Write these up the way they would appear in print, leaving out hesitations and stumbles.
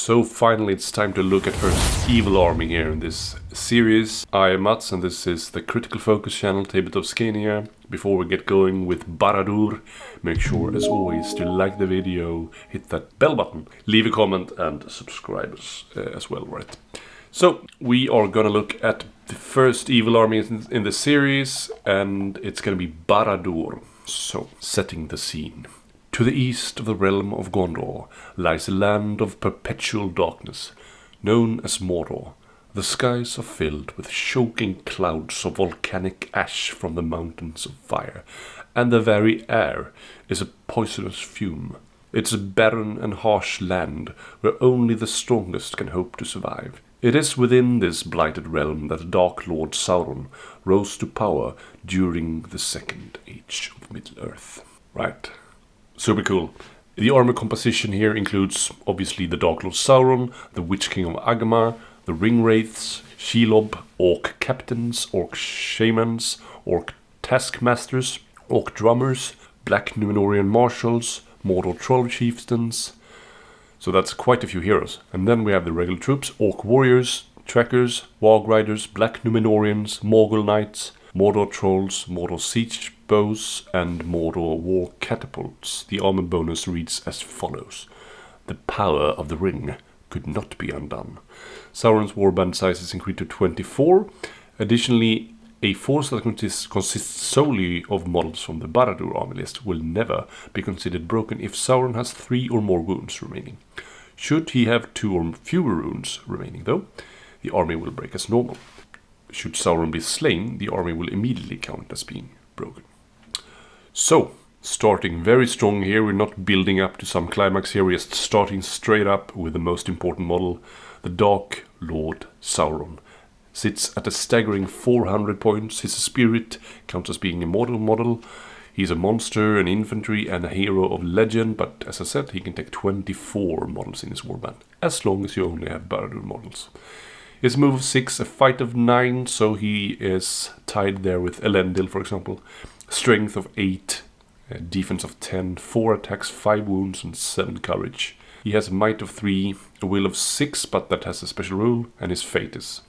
So finally it's time to look at first evil army here in this series. I am Mats and this is the Critical Focus channel, Tabletop Scania. Before we get going with Barad, make sure as always to like the video, hit that bell button, leave a comment and subscribe as well, right? So we are gonna look at the first evil army in the series, and it's gonna be Barad. So, setting the scene. To the east of the realm of Gondor lies a land of perpetual darkness, known as Mordor. The skies are filled with choking clouds of volcanic ash from the mountains of fire, and the very air is a poisonous fume. It's a barren and harsh land where only the strongest can hope to survive. It is within this blighted realm that Dark Lord Sauron rose to power during the Second Age of Middle-earth. Right. Super cool. The armor composition here includes obviously the Dark Lord Sauron, the Witch King of Angmar, the Ring Wraiths, Shelob, Orc Captains, Orc Shamans, Orc Taskmasters, Orc Drummers, Black Númenórean Marshals, Mordor Troll Chieftains. So that's quite a few heroes. And then we have the regular troops, Orc Warriors, Trackers, Warg Riders, Black Númenóreans, Morgul Knights, Mordor Trolls, Mordor Siege Bows, and Mordor War Catapults. The armor bonus reads as follows. The power of the ring could not be undone. Sauron's warband size is increased to 24. Additionally, a force that consists solely of models from the Barad army list will never be considered broken if Sauron has 3 or more wounds remaining. Should he have 2 or fewer wounds remaining though, the army will break as normal. Should Sauron be slain, the army will immediately count as being broken. So, starting very strong here, we're not building up to some climax here, we're just starting straight up with the most important model, the Dark Lord Sauron. Sits at a staggering 400 points, his spirit counts as being a mortal model. He's a monster, an infantry and a hero of legend, but as I said, he can take 24 models in his warband, as long as you only have Barad models. His move of 6, a fight of 9, so he is tied there with Elendil, for example. Strength of 8, defense of 10, 4 attacks, 5 wounds, and 7 courage. He has a might of 3, a will of 6, but that has a special rule, and his fate is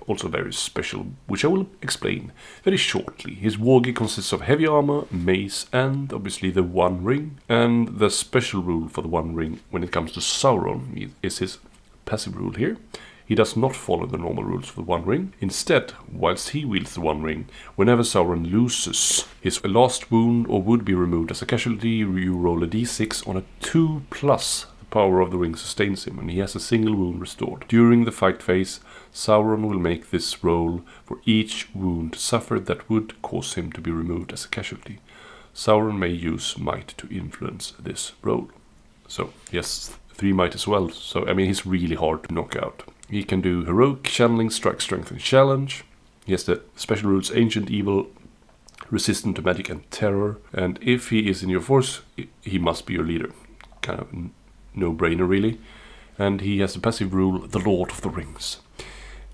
also very special, which I will explain very shortly. His wargear consists of heavy armor, mace, and obviously the One Ring. And the special rule for the One Ring when it comes to Sauron is his passive rule here. He does not follow the normal rules for the One Ring. Instead, whilst he wields the One Ring, whenever Sauron loses his last wound or would be removed as a casualty, you roll a d6 on a 2+. The power of the ring sustains him, and he has a single wound restored. During the fight phase, Sauron will make this roll for each wound suffered that would cause him to be removed as a casualty. Sauron may use might to influence this roll. So, yes, 3 might as well. So, I mean, he's really hard to knock out. He can do Heroic, Channeling, Strike, Strength, and Challenge. He has the special rules Ancient Evil, Resistant to Magic, and Terror. And if he is in your force, he must be your leader. Kind of no-brainer, really. And he has the passive rule, the Lord of the Rings.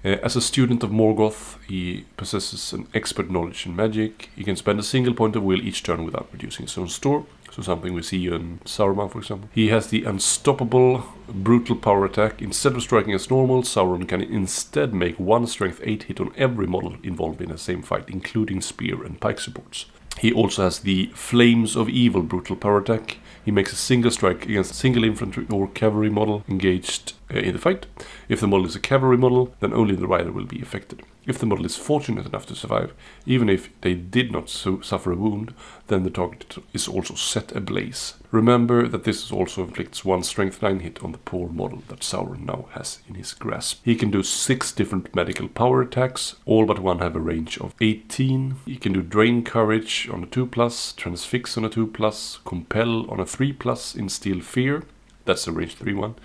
As a student of Morgoth, he possesses an expert knowledge in magic. He can spend a single point of will each turn without reducing his own store. So something we see in Saruman, for example. He has the unstoppable, brutal power attack. Instead of striking as normal, Sauron can instead make 1 strength 8 hit on every model involved in the same fight, including spear and pike supports. He also has the Flames of Evil brutal power attack. He makes a single strike against a single infantry or cavalry model engaged in the fight. If the model is a cavalry model, then only the rider will be affected. If the model is fortunate enough to survive, even if they did not suffer a wound, then the target is also set ablaze. Remember that this also inflicts 1 strength 9 hit on the poor model that Sauron now has in his grasp. He can do 6 different medical power attacks, all but 1 have a range of 18. He can do Drain Courage on a 2+, Transfix on a 2+, Compel on a 3+, Instill Fear, that's a range 3 one.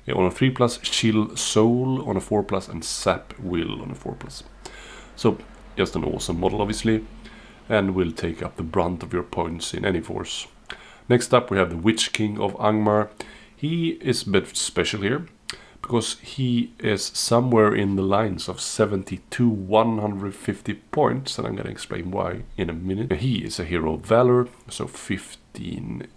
On a 3+, Chill Soul on a 4+, and Sap Will on a 4+. So, just an awesome model, obviously, and will take up the brunt of your points in any force. Next up, we have the Witch King of Angmar. He is a bit special here, because he is somewhere in the lines of 70 to 150 points, and I'm going to explain why in a minute. He is a hero of valor, so 15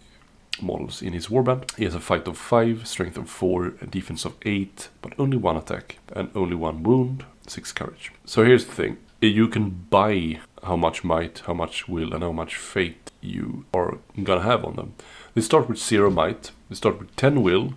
models in his warband. He has a fight of 5, strength of 4, a defense of 8, but only 1 attack and only 1 wound, 6 courage. So here's the thing. You can buy how much might, how much will, and how much fate you are gonna have on them. They start with 0 might, they start with 10 will,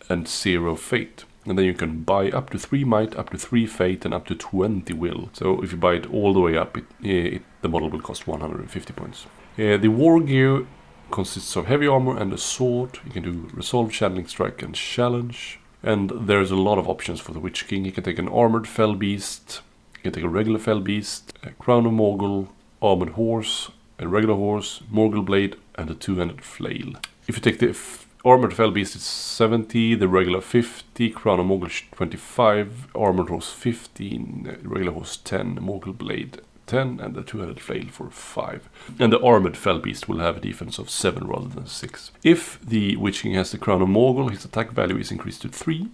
and 0 fate. And then you can buy up to 3 might, up to 3 fate, and up to 20 will. So if you buy it all the way up, the model will cost 150 points. The war gear consists of heavy armor and a sword. You can do resolve, channeling, strike, and challenge. And there's a lot of options for the Witch King. You can take an armored fell beast, you can take a regular fell beast, a crown of Morgul, armored horse, a regular horse, Morgul blade, and a 2-handed flail. If you take the armored fell beast, it's 70, the regular 50, crown of Morgul 25, armored horse 15, regular horse 10, Morgul blade 10, and the 2-handed flail for 5. And the armored fell beast will have a defense of 7 rather than 6. If the Witch King has the crown of Morgul, his attack value is increased to 3.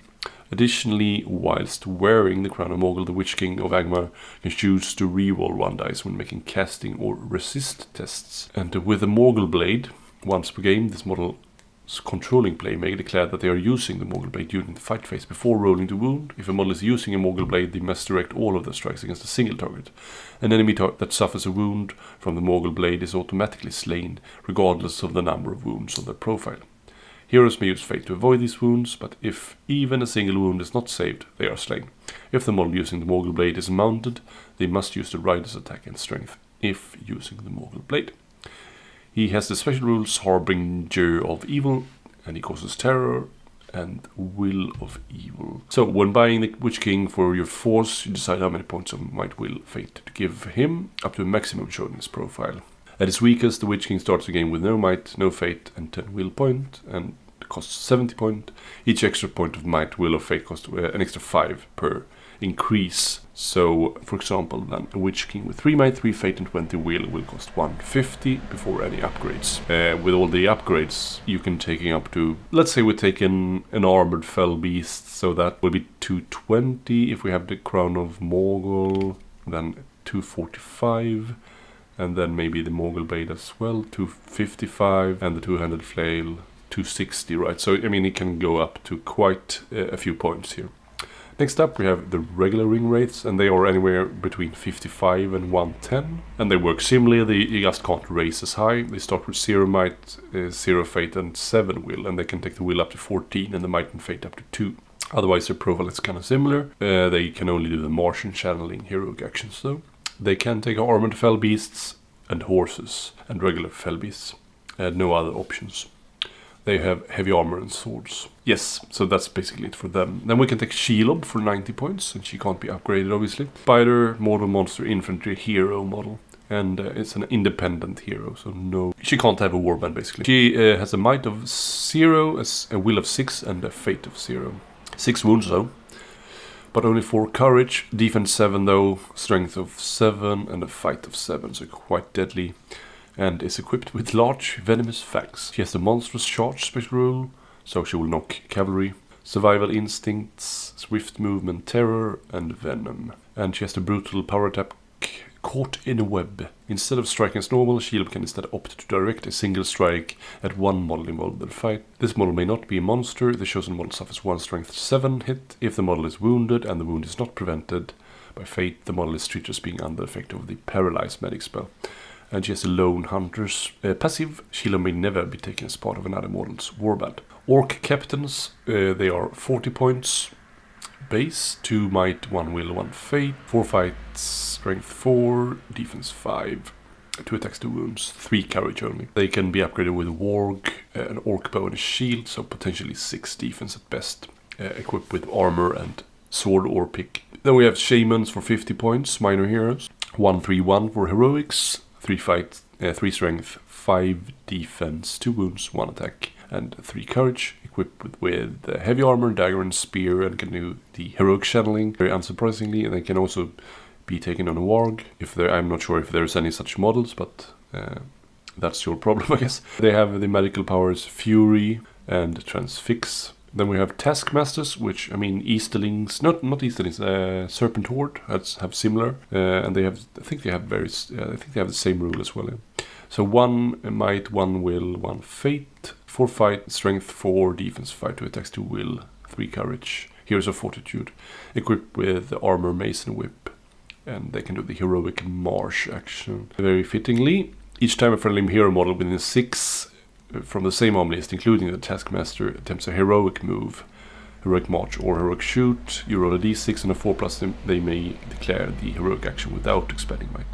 Additionally, whilst wearing the crown of Morgul, the Witch King of Angmar can choose to reroll 1 dice when making casting or resist tests. And with the Morgul blade, once per game, this model's controlling player may declare that they are using the Morgul blade during the fight phase before rolling to wound. If a model is using a Morgul blade, they must direct all of their strikes against a single target. An enemy that suffers a wound from the Morgul blade is automatically slain, regardless of the number of wounds on their profile. Heroes may use fate to avoid these wounds, but if even a single wound is not saved, they are slain. If the model using the Morgul blade is mounted, they must use the rider's attack and strength, if using the Morgul blade. He has the special rules Harbinger of Evil, and he causes terror, and Will of Evil. So when buying the Witch King for your force, you decide how many points of might, will, fate to give him, up to a maximum shown in his profile. At its weakest, the Witch King starts the game with no might, no fate, and 10 will point, and costs 70 point. Each extra point of might, will, or fate costs an extra 5 per increase. So, for example, then a Witch King with 3 might, 3 fate, and 20 will cost 150 before any upgrades. With all the upgrades, you can take up to, let's say we take an armored fell beast, so that will be 220. If we have the crown of Morgul, then 245. And then maybe the Morgul blade as well, 255, and the 2-handed flail, 260, right? So, I mean, it can go up to quite a few points here. Next up, we have the regular ring wraiths, and they are anywhere between 55 and 110. And they work similarly, you just can't raise as high. They start with 0 might, 0 fate, and 7 will, and they can take the will up to 14, and the might and fate up to 2. Otherwise, their profile is kind of similar. They can only do the Martian channeling heroic actions, though. They can take armored fell beasts and horses and regular fell beasts. No other options. They have heavy armor and swords. Yes, so that's basically it for them. Then we can take Shelob for 90 points, and she can't be upgraded, obviously. Spider, mortal monster, infantry, hero model. And it's an independent hero, so no... She can't have a warband, basically. She has a might of 0, a will of 6, and a fate of 0. 6 wounds, though. But only 4 courage, defense 7 though, strength of 7, and a fight of 7, so quite deadly. And is equipped with large venomous fangs. She has the monstrous charge special rule, so she will knock cavalry. Survival instincts, swift movement, terror, and venom. And she has the brutal power attack, caught in a web. Instead of striking as normal, Shelob can instead opt to direct a single strike at one model involved in the fight. This model may not be a monster. The chosen model suffers 1 strength 7 hit. If the model is wounded and the wound is not prevented by fate, the model is treated as being under the effect of the paralyzed medic spell. And she has a lone hunter's passive. Shelob may never be taken as part of another model's warband. Orc captains, they are 40 points. Base, 2 might, 1 will, 1 fate, 4 fights, strength 4, defense 5, 2 attacks, 2 wounds, 3 courage only. They can be upgraded with a warg, an orc bow, and a shield, so potentially 6 defense at best, equipped with armor and sword or pick. Then we have shamans for 50 points, minor heroes, 131 for heroics, 3 fight, 3 strength, 5 defense, 2 wounds, 1 attack, and 3 courage, equipped with heavy armor, dagger, and spear, and can do the heroic channeling, very unsurprisingly, and they can also be taken on a warg. I'm not sure if there's any such models, but that's your problem, I guess. They have the magical powers Fury and Transfix. Then we have Taskmasters, which, I mean, Easterlings, not Easterlings, Serpent Horde have similar, and I think they have the same rule as well. Yeah. So 1 might, 1 will, 1 fate, 4 fight, strength 4, defense 5, 2 attacks, 2 will, 3 courage. Heroes of Fortitude, equipped with the armor, mace, and whip. And they can do the heroic march action. Very fittingly, each time a friendly hero model within 6 from the same arm list, including the Taskmaster, attempts a heroic move, heroic march, or heroic shoot, you roll a d6 and a 4+, they may declare the heroic action without expending might.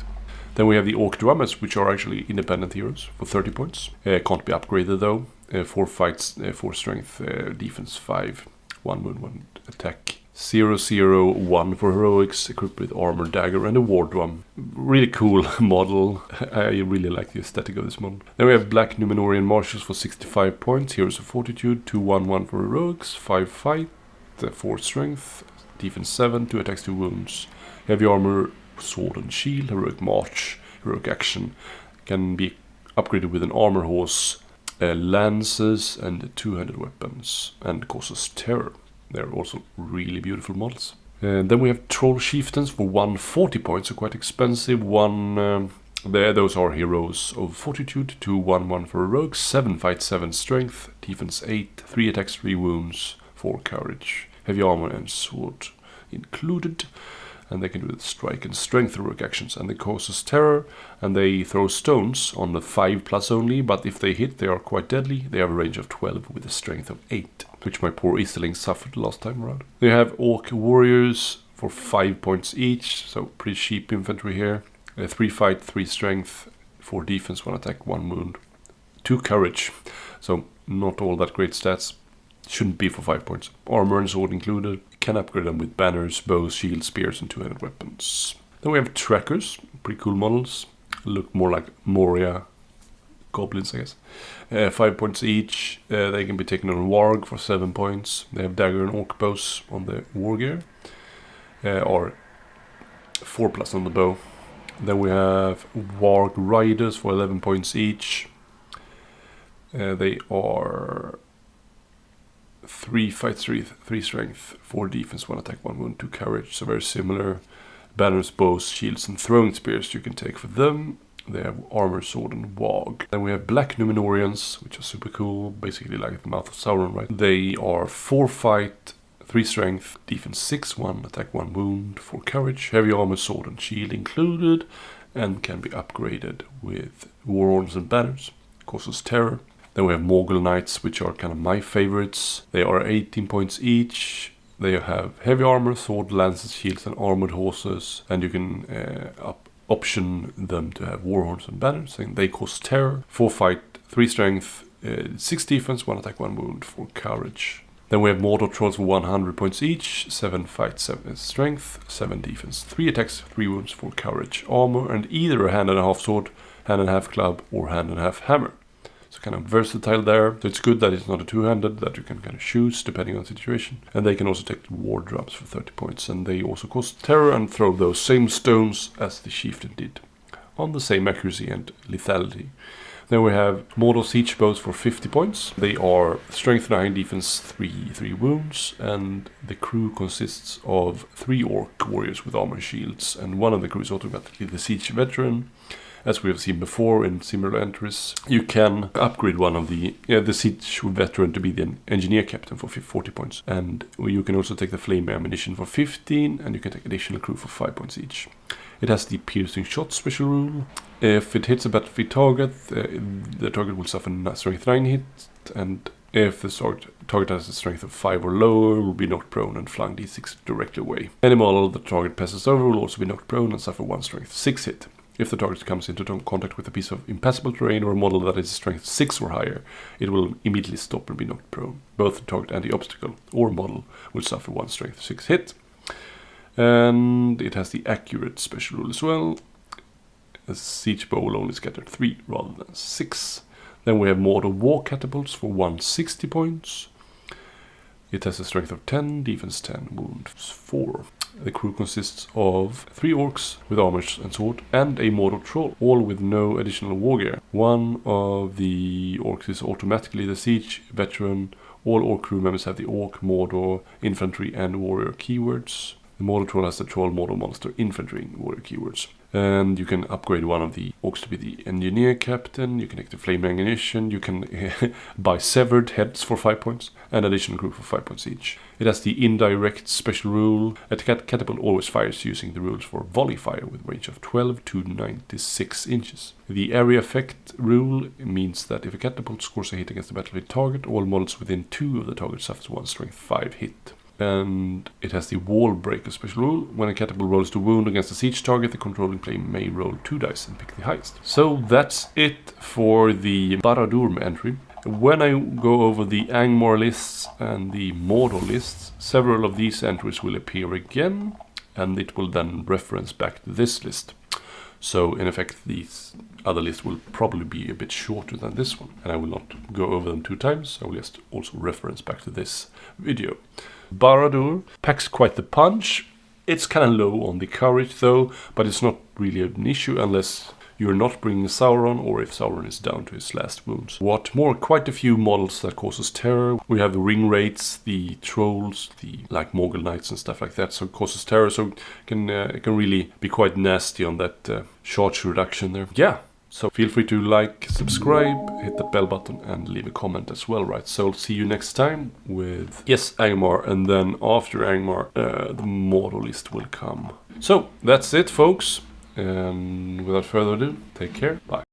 Then we have the Orc Drummers, which are actually independent heroes for 30 points. Can't be upgraded though. 4 fights, 4 strength, defense 5, 1 wound, 1 attack. 001 for heroics, equipped with armor, dagger, and a war drum. Really cool model. I really like the aesthetic of this model. Then we have Black Numenorian Marshals for 65 points. Heroes of Fortitude, 2-1-1 for heroics, 5 fight, 4 strength, defense 7, 2 attacks, 2 wounds. Heavy armor, sword and shield, heroic march, heroic action. Can be upgraded with an armor horse, lances, and 2-handed weapons, and causes terror. They're also really beautiful models. Then we have Troll Chieftains for 140 points, so quite expensive. Those are Heroes of Fortitude, 2-1-1 for heroics, 7 fight, 7 strength, defense 8, 3 attacks, 3 wounds, 4 courage, heavy armor and sword included. And they can do the strike and strength heroic actions, and they causes terror, and they throw stones on the 5+ only, but if they hit, they are quite deadly. They have a range of 12 with a strength of 8, which my poor Easterling suffered last time around. They have Orc Warriors for 5 points each, so pretty cheap infantry here. 3 fight, 3 strength, 4 defense, 1 attack, 1 wound, 2 courage, so not all that great stats. Shouldn't be for 5 points. Armor and sword included. Can upgrade them with banners, bows, shields, spears, and 2-handed weapons. Then we have Trackers, pretty cool models. Look more like Moria goblins, I guess. 5 points each. They can be taken on Warg for 7 points. They have dagger and orc bows on the war gear, or 4+ on the bow. Then we have Warg Riders for 11 points each. They are 3 fight, 3 strength, 4 defense, 1 attack, 1 wound, 2 courage. So very similar. Banners, bows, shields, and throwing spears you can take for them. They have armor, sword, and wog. Then we have Black Numenorians, which are super cool. Basically like the Mouth of Sauron, right? They are 4 fight, 3 strength, defense 6, 1 attack, 1 wound, 4 courage, heavy armor, sword, and shield included, and can be upgraded with war horns and banners. Causes terror. Then we have Morgul Knights, which are kind of my favorites. They are 18 points each. They have heavy armor, sword, lances, shields, and armored horses. And you can option them to have war horns and banners. And they cause terror. 4 fight, 3 strength, 6 defense, 1 attack, 1 wound, 4 courage. Then we have Mordor Trolls for 100 points each. 7 fight, 7 strength, 7 defense, 3 attacks, 3 wounds, 4 courage, armor, and either a hand and a half sword, hand and a half club, or hand and a half hammer. So kind of versatile there. So it's good that it's not a 2-handed, that you can kind of choose depending on the situation. And they can also take war drums for 30 points. And they also cause terror and throw those same stones as the chieftain did, on the same accuracy and lethality. Then we have Mordor Siege Bows for 50 points. They are strength 9, defense 3 wounds. And the crew consists of 3 orc warriors with armor and shields. And one of the crew is automatically the siege veteran. As we have seen before in similar entries, you can upgrade one of the siege veteran to be the engineer captain for 40 points. And you can also take the flame ammunition for 15, and you can take additional crew for 5 points each. It has the piercing shot special rule. If it hits a battlefield target, the target will suffer a strength 9 hit, and if the target has a strength of 5 or lower, will be knocked prone and flung d6 directly away. Any model the target passes over will also be knocked prone and suffer 1 strength 6 hit. If the target comes into contact with a piece of impassable terrain or a model that is strength 6 or higher, it will immediately stop and be knocked prone. Both the target and the obstacle or model will suffer 1 strength 6 hit. And it has the accurate special rule as well. A siege bow will only scatter 3 rather than 6. Then we have Mordor War Catapults for 160 points. It has a strength of 10, defense 10, wound 4. The crew consists of 3 orcs with armors and sword and a Mordor Troll, all with no additional war gear. One of the orcs is automatically the siege veteran. All orc crew members have the orc, Mordor, infantry, and warrior keywords. The Mordor Troll has the Troll, Mordor Monster, infantry, and warrior keywords. And you can upgrade one of the orcs to be the engineer captain. You can take the flame ammunition. You can buy severed heads for 5 points and additional crew for 5 points each. It has the indirect special rule. A catapult always fires using the rules for volley fire with range of 12 to 96 inches. The area effect rule means that if a catapult scores a hit against a battlefield target, all models within 2 of the target suffers 1 strength 5 hit. And it has the wall breaker special rule. When a catapult rolls to wound against a siege target, the controlling player may roll 2 dice and pick the highest. So that's it for the Barad entry. When I go over the Angmar lists and the Mordor lists, several of these entries will appear again, and it will then reference back to this list. So in effect, these other lists will probably be a bit shorter than this one, and I will not go over them 2 times. I will just also reference back to this video. Barad packs quite the punch. It's kind of low on the courage though, but it's not really an issue unless you're not bringing Sauron or if Sauron is down to his last wounds. What more? Quite a few models that causes terror. We have the ring wraiths, the trolls, the like Morgul knights and stuff like that, so it causes terror, so it can really be quite nasty on that charge reduction there. Yeah. So feel free to like, subscribe, hit that bell button and leave a comment as well, right? So I'll see you next time with, yes, Angmar, and then after Angmar, the Mordor list will come. So that's it, folks. And without further ado, take care. Bye.